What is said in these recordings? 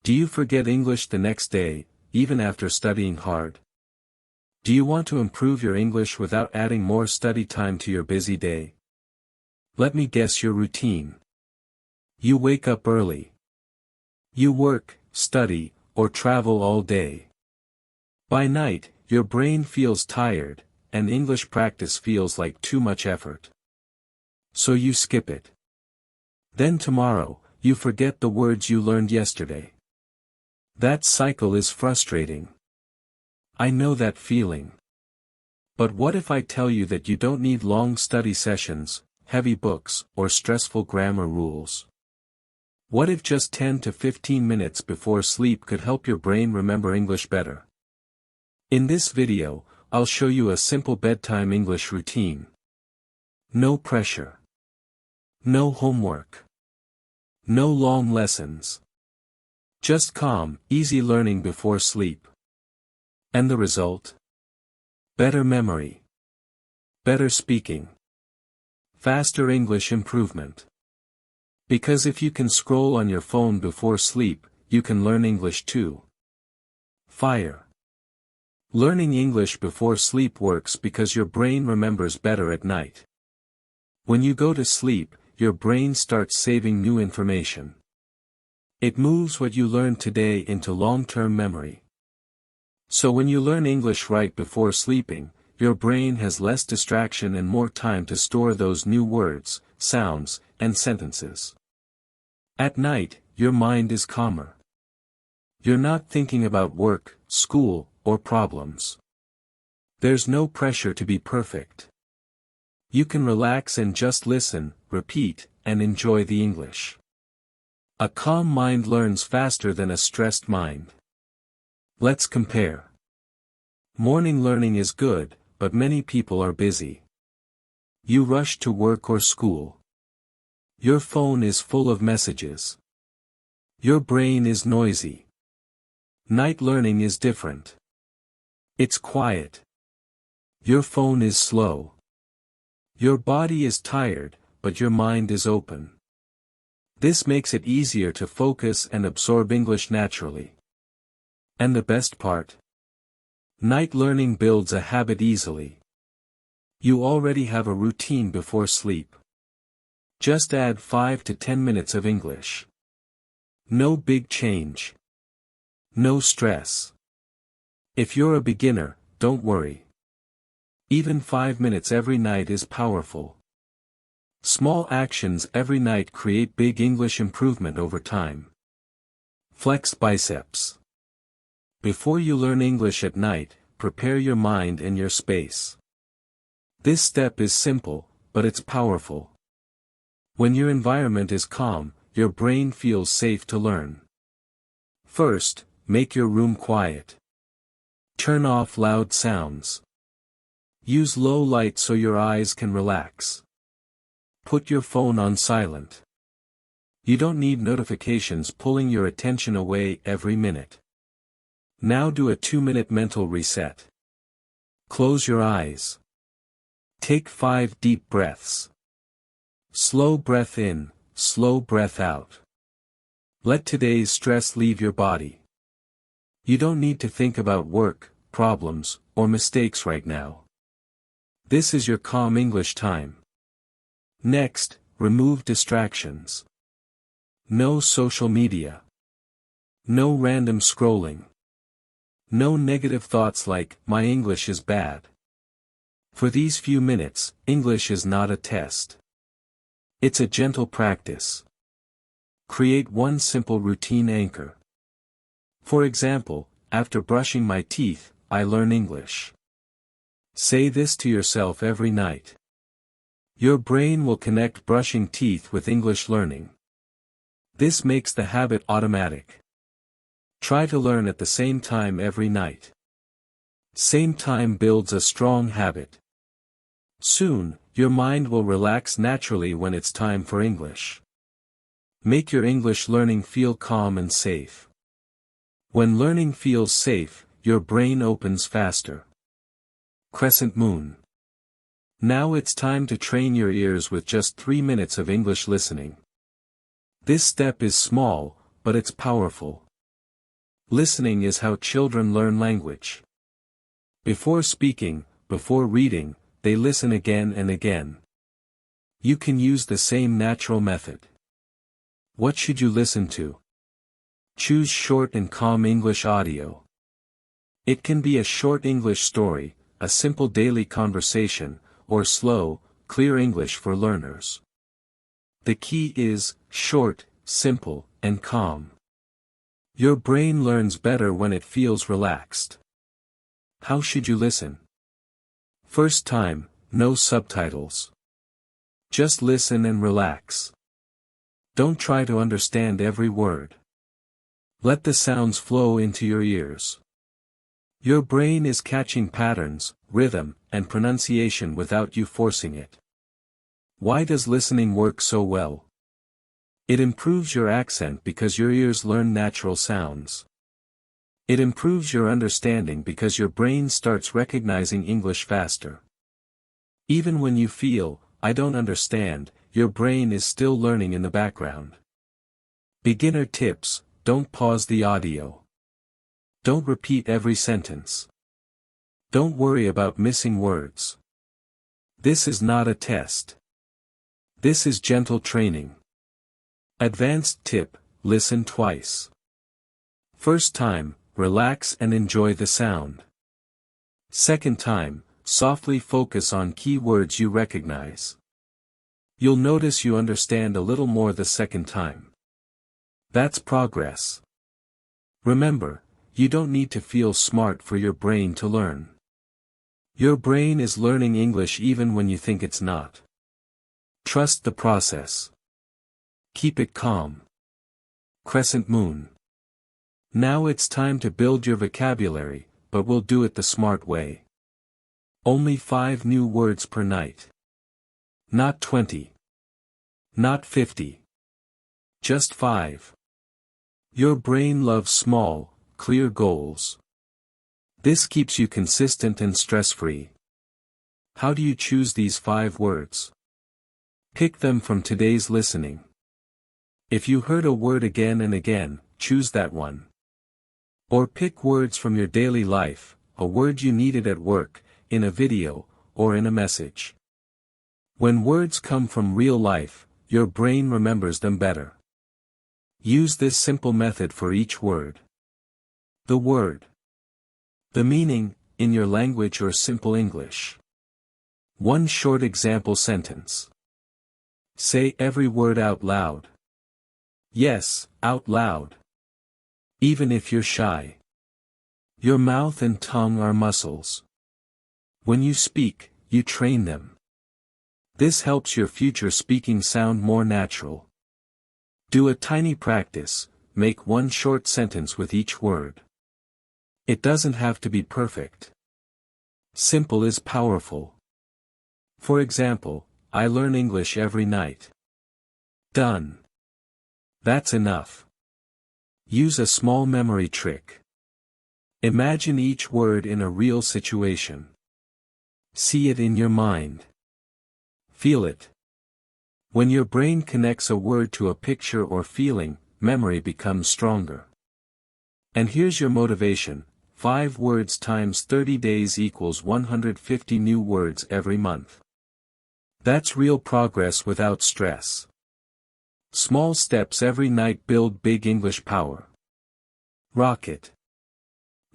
Do you forget English the next day, even after studying hard? Do you want to improve your English without adding more study time to your busy day? Let me guess your routine. You wake up early. You work, study, or travel all day. By night, your brain feels tired, and English practice feels like too much effort. So you skip it. Then tomorrow, you forget the words you learned yesterday. That cycle is frustrating. I know that feeling. But what if I tell you that you don't need long study sessions, heavy books, or stressful grammar rules? What if just 10 to 15 minutes before sleep could help your brain remember English better? In this video, I'll show you a simple bedtime English routine. No pressure. No homework. No long lessons. Just calm, easy learning before sleep. And the result? Better memory. Better speaking. Faster English improvement. Because if you can scroll on your phone before sleep, you can learn English too. Fire. Learning English before sleep works because your brain remembers better at night. When you go to sleep, your brain starts saving new information. It moves what you learned today into long-term memory. So when you learn English right before sleeping, your brain has less distraction and more time to store those new words, sounds, and sentences. At night, your mind is calmer. You're not thinking about work, school, or problems. There's no pressure to be perfect. You can relax and just listen, repeat, and enjoy the English. A calm mind learns faster than a stressed mind. Let's compare. Morning learning is good, but many people are busy. You rush to work or school. Your phone is full of messages. Your brain is noisy. Night learning is different. It's quiet. Your phone is slow. Your body is tired, but your mind is open. This makes it easier to focus and absorb English naturally. And the best part? Night learning builds a habit easily. You already have a routine before sleep. Just add 5 to 10 minutes of English. No big change. No stress. If you're a beginner, don't worry. Even 5 minutes every night is powerful. Small actions every night create big English improvement over time. Flex biceps. Before you learn English at night, prepare your mind and your space. This step is simple, but it's powerful. When your environment is calm, your brain feels safe to learn. First, make your room quiet. Turn off loud sounds. Use low light so your eyes can relax. Put your phone on silent. You don't need notifications pulling your attention away every minute. Now do a 2-minute mental reset. Close your eyes. Take 5 deep breaths. Slow breath in, slow breath out. Let today's stress leave your body. You don't need to think about work, problems, or mistakes right now. This is your calm English time. Next, remove distractions. No social media. No random scrolling. No negative thoughts like, "My English is bad." For these few minutes, English is not a test. It's a gentle practice. Create one simple routine anchor. For example, after brushing my teeth, I learn English. Say this to yourself every night. Your brain will connect brushing teeth with English learning. This makes the habit automatic. Try to learn at the same time every night. Same time builds a strong habit. Soon, your mind will relax naturally when it's time for English. Make your English learning feel calm and safe. When learning feels safe, your brain opens faster. Crescent moon. Now it's time to train your ears with just 3 minutes of English listening. This step is small, but it's powerful. Listening is how children learn language. Before speaking, before reading, they listen again and again. You can use the same natural method. What should you listen to? Choose short and calm English audio. It can be a short English story, a simple daily conversation, or slow, clear English for learners. The key is short, simple, and calm. Your brain learns better when it feels relaxed. How should you listen? First time, no subtitles. Just listen and relax. Don't try to understand every word. Let the sounds flow into your ears. Your brain is catching patterns, rhythm, and pronunciation without you forcing it. Why does listening work so well? It improves your accent because your ears learn natural sounds. It improves your understanding because your brain starts recognizing English faster. Even when you feel, I don't understand, your brain is still learning in the background. Beginner tips: don't pause the audio. Don't repeat every sentence. Don't worry about missing words. This is not a test. This is gentle training. Advanced tip: listen twice. First time, relax and enjoy the sound. Second time, softly focus on key words you recognize. You'll notice you understand a little more the second time. That's progress. Remember, you don't need to feel smart for your brain to learn. Your brain is learning English even when you think it's not. Trust the process. Keep it calm. Crescent moon. Now it's time to build your vocabulary, but we'll do it the smart way. Only 5 new words per night. Not 20. Not 50. Just 5. Your brain loves small, clear goals. This keeps you consistent and stress-free. How do you choose these 5 words? Pick them from today's listening. If you heard a word again and again, choose that one. Or pick words from your daily life, a word you needed at work, in a video, or in a message. When words come from real life, your brain remembers them better. Use this simple method for each word. The word. The meaning, in your language or simple English. One short example sentence. Say every word out loud. Yes, out loud. Even if you're shy. Your mouth and tongue are muscles. When you speak, you train them. This helps your future speaking sound more natural. Do a tiny practice, make one short sentence with each word. It doesn't have to be perfect. Simple is powerful. For example, I learn English every night. Done. That's enough. Use a small memory trick. Imagine each word in a real situation. See it in your mind. Feel it. When your brain connects a word to a picture or feeling, memory becomes stronger. And here's your motivation: 5 words times 30 days equals 150 new words every month. That's real progress without stress. Small steps every night build big English power. Rock it.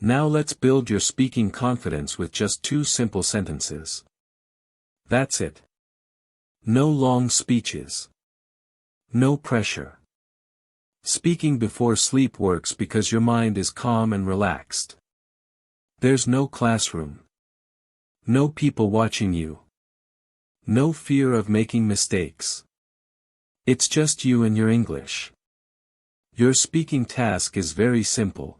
Now let's build your speaking confidence with just 2 simple sentences. That's it. No long speeches. No pressure. Speaking before sleep works because your mind is calm and relaxed. There's no classroom. No people watching you. No fear of making mistakes. It's just you and your English. Your speaking task is very simple.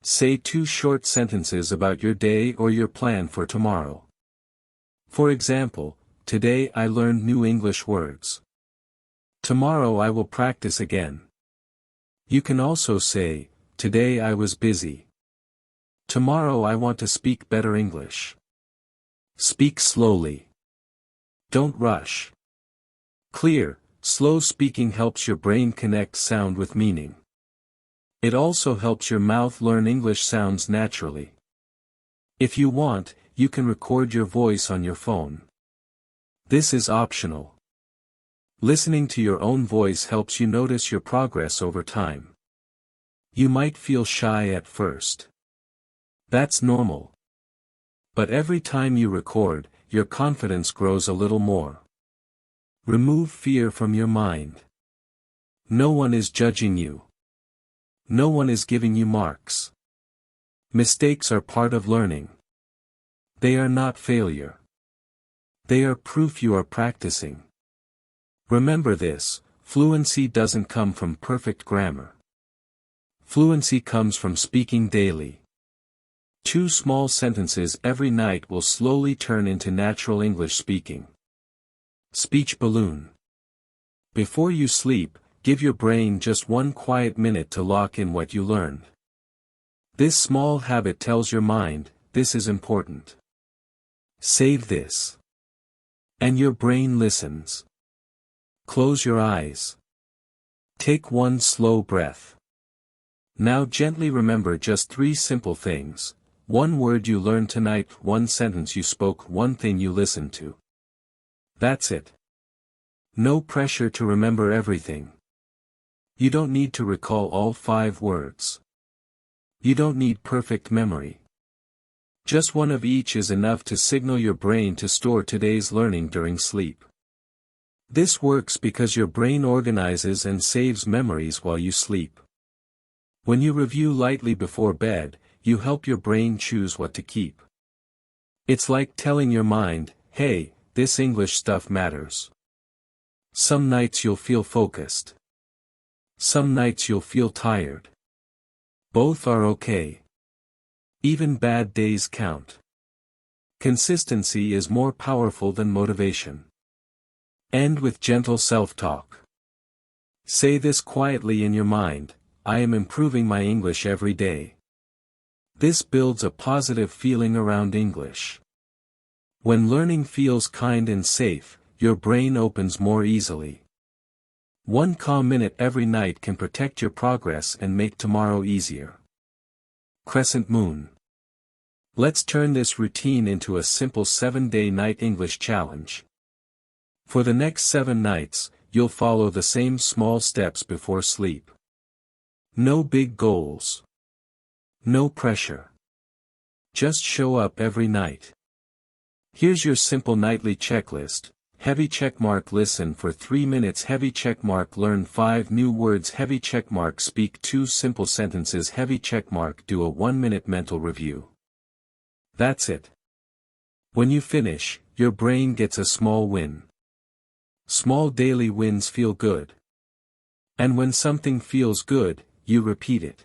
Say 2 short sentences about your day or your plan for tomorrow. For example, today I learned new English words. Tomorrow I will practice again. You can also say, today I was busy. Tomorrow I want to speak better English. Speak slowly. Don't rush. Clear, slow speaking helps your brain connect sound with meaning. It also helps your mouth learn English sounds naturally. If you want, you can record your voice on your phone. This is optional. Listening to your own voice helps you notice your progress over time. You might feel shy at first. That's normal. But every time you record, your confidence grows a little more. Remove fear from your mind. No one is judging you. No one is giving you marks. Mistakes are part of learning. They are not failure. They are proof you are practicing. Remember this, fluency doesn't come from perfect grammar. Fluency comes from speaking daily. 2 small sentences every night will slowly turn into natural English speaking. Speech balloon. Before you sleep, give your brain just 1 quiet minute to lock in what you learned. This small habit tells your mind, this is important. Save this. And your brain listens. Close your eyes. Take 1 slow breath. Now gently remember just 3 simple things: 1 word you learned tonight, 1 sentence you spoke, 1 thing you listened to. That's it. No pressure to remember everything. You don't need to recall all 5 words. You don't need perfect memory. Just 1 of each is enough to signal your brain to store today's learning during sleep. This works because your brain organizes and saves memories while you sleep. When you review lightly before bed, you help your brain choose what to keep. It's like telling your mind, hey, this English stuff matters. Some nights you'll feel focused. Some nights you'll feel tired. Both are okay. Even bad days count. Consistency is more powerful than motivation. End with gentle self-talk. Say this quietly in your mind: I am improving my English every day. This builds a positive feeling around English. When learning feels kind and safe, your brain opens more easily. 1 calm minute every night can protect your progress and make tomorrow easier. Crescent moon. Let's turn this routine into a simple 7-day night English challenge. For the next 7 nights, you'll follow the same small steps before sleep. No big goals. No pressure. Just show up every night. Here's your simple nightly checklist. Heavy checkmark: listen for 3 minutes. Heavy checkmark: learn 5 new words. Heavy checkmark: speak 2 simple sentences. Heavy checkmark: do a 1-minute mental review. That's it. When you finish, your brain gets a small win. Small daily wins feel good. And when something feels good, you repeat it.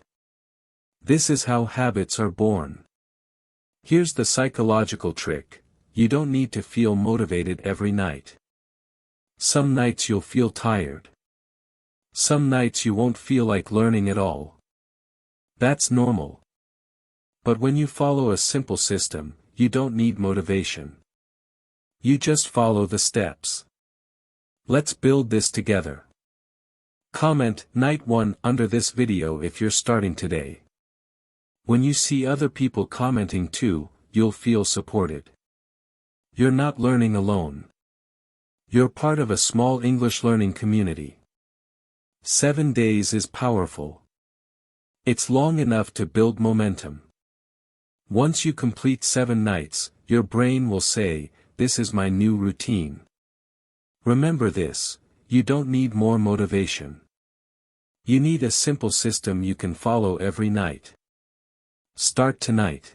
This is how habits are born. Here's the psychological trick: you don't need to feel motivated every night. Some nights you'll feel tired. Some nights you won't feel like learning at all. That's normal. But when you follow a simple system, you don't need motivation. You just follow the steps. Let's build this together. Comment Night 1 under this video if you're starting today. When you see other people commenting too, you'll feel supported. You're not learning alone. You're part of a small English learning community. 7 days is powerful. It's long enough to build momentum. Once you complete 7 nights, your brain will say, this is my new routine. Remember this: you don't need more motivation. You need a simple system you can follow every night. Start tonight.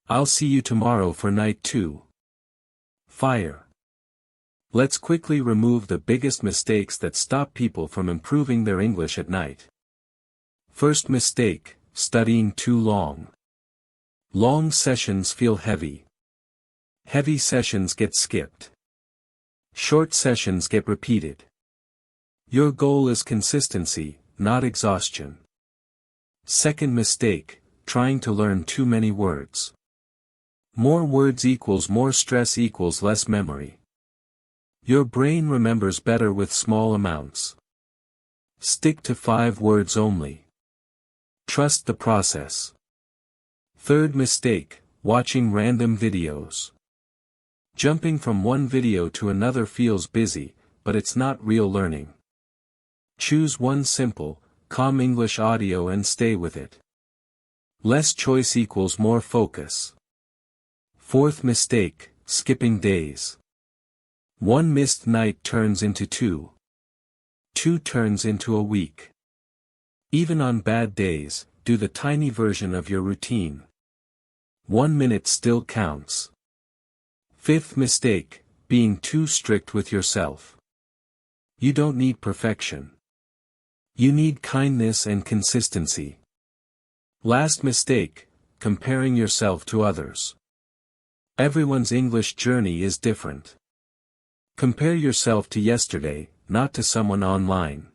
I'll see you tomorrow for night 2. Fire. Let's quickly remove the biggest mistakes that stop people from improving their English at night. First mistake: studying too long. Long sessions feel heavy. Heavy sessions get skipped. Short sessions get repeated. Your goal is consistency, not exhaustion. Second mistake: trying to learn too many words. More words equals more stress equals less memory. Your brain remembers better with small amounts. Stick to 5 words only. Trust the process. Third mistake, watching random videos. Jumping from one video to another feels busy, but it's not real learning. Choose one simple, calm English audio and stay with it. Less choice equals more focus. Fourth mistake, skipping days. One missed night turns into two. Two turns into a week. Even on bad days, do the tiny version of your routine. 1 minute still counts. Fifth mistake, being too strict with yourself. You don't need perfection. You need kindness and consistency. Last mistake, comparing yourself to others. Everyone's English journey is different. Compare yourself to yesterday, not to someone online.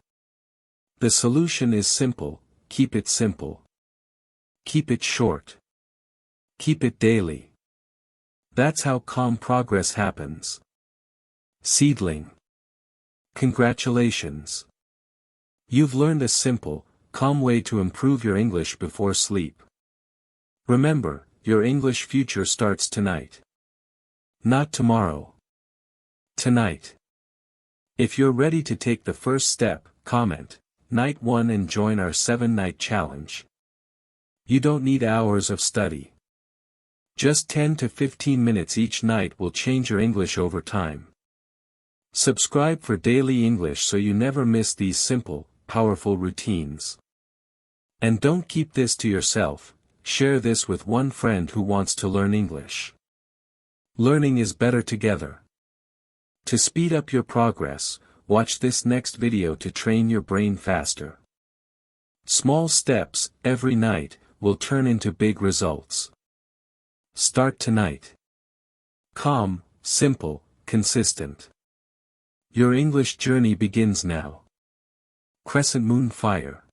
The solution is simple: keep it simple. Keep it short. Keep it daily. That's how calm progress happens. Seedling. Congratulations. You've learned a simple, calm way to improve your English before sleep. Remember, your English future starts tonight. Not tomorrow. Tonight. If you're ready to take the first step, comment Night 1 and join our 7-night challenge. You don't need hours of study. Just 10 to 15 minutes each night will change your English over time. Subscribe for daily English so you never miss these simple, powerful routines. And don't keep this to yourself, share this with one friend who wants to learn English. Learning is better together. To speed up your progress, watch this next video to train your brain faster. Small steps, every night, will turn into big results. Start tonight. Calm, simple, consistent. Your English journey begins now. Crescent Moon Fire.